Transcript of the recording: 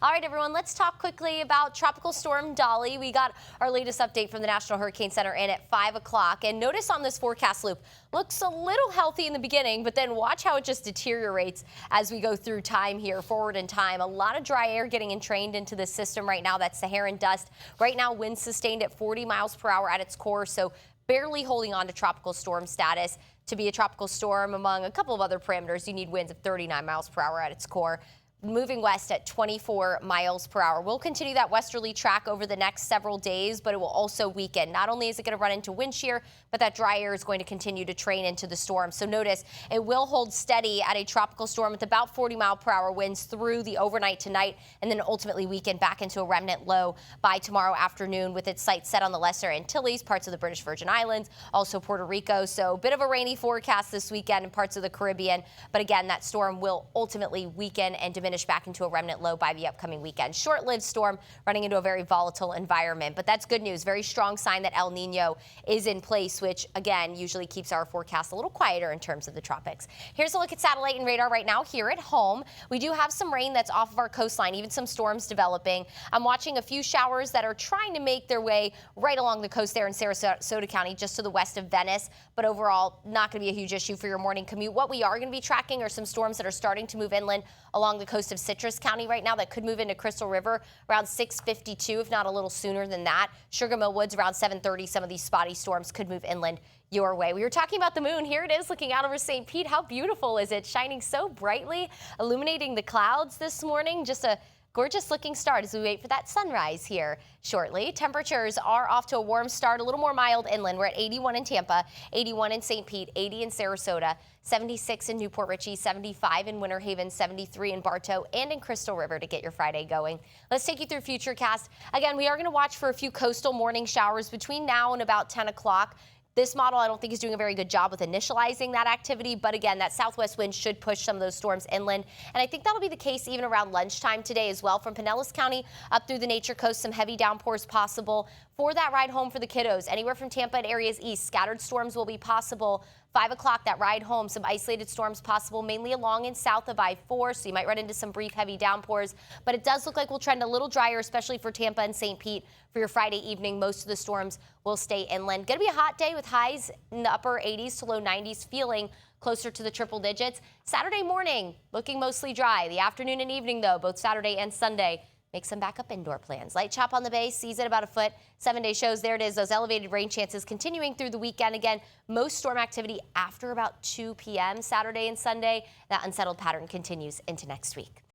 All right, everyone, let's talk quickly about Tropical Storm Dolly. We got our latest update from the National Hurricane Center in at 5 o'clock. And notice on this forecast loop, looks a little healthy in the beginning, but then watch how it just deteriorates as we go through time here, forward in time. A lot of dry air getting entrained into the system right now. That's Saharan dust. Right now, winds sustained at 40 miles per hour at its core, so barely holding on to tropical storm status. To be a tropical storm, among a couple of other parameters, you need winds of 39 miles per hour at its core. Moving west at 24 miles per hour. We'll continue that westerly track over the next several days, but it will also weaken. Not only is it going to run into wind shear, but that dry air is going to continue to train into the storm. So notice it will hold steady at a tropical storm with about 40 mile per hour winds through the overnight tonight, and then ultimately weaken back into a remnant low by tomorrow afternoon, with its sights set on the Lesser Antilles, parts of the British Virgin Islands, also Puerto Rico. So a bit of a rainy forecast this weekend in parts of the Caribbean. But again, that storm will ultimately weaken and diminish back into a remnant low by the upcoming weekend. Short-lived storm running into a very volatile environment, but that's good news. Very strong sign that El Nino is in place, which again usually keeps our forecast a little quieter in terms of the tropics. Here's a look at satellite and radar right now here at home. We do have some rain that's off of our coastline, even some storms developing. I'm watching a few showers that are trying to make their way right along the coast there in Sarasota County, just to the west of Venice, but overall not going to be a huge issue for your morning commute. What we are going to be tracking are some storms that are starting to move inland along the coast of Citrus County right now that could move into Crystal River around 6:52, if not a little sooner than that. Sugar Mill Woods around 7:30. Some of these spotty storms could move inland your way. We were talking about the moon. Here it is looking out over St. Pete. How beautiful is it? Shining so brightly, illuminating the clouds this morning. Just a gorgeous looking start as we wait for that sunrise here shortly. Temperatures are off to a warm start, a little more mild inland. We're at 81 in Tampa, 81 in St. Pete, 80 in Sarasota, 76 in Newport Richey, 75 in Winter Haven, 73 in Bartow and in Crystal River to get your Friday going. Let's take you through Futurecast. Again, we are going to watch for a few coastal morning showers between now and about 10 o'clock. This model, I don't think, is doing a very good job with initializing that activity. But again, that southwest wind should push some of those storms inland. And I think that'll be the case even around lunchtime today as well. From Pinellas County up through the Nature Coast, some heavy downpours possible for that ride home for the kiddos. Anywhere from Tampa and areas east, scattered storms will be possible. 5 o'clock, that ride home, some isolated storms possible, mainly along and south of I-4, so you might run into some brief heavy downpours. But it does look like we'll trend a little drier, especially for Tampa and St. Pete for your Friday evening. Most of the storms will stay inland. Going to be a hot day with highs in the upper 80s to low 90s, feeling closer to the triple digits. Saturday morning, looking mostly dry. The afternoon and evening, though, both Saturday and Sunday, make some backup indoor plans. Light chop on the bay, seas at about a foot. 7-day shows, there it is. Those elevated rain chances continuing through the weekend. Again, most storm activity after about 2 p.m. Saturday and Sunday. That unsettled pattern continues into next week.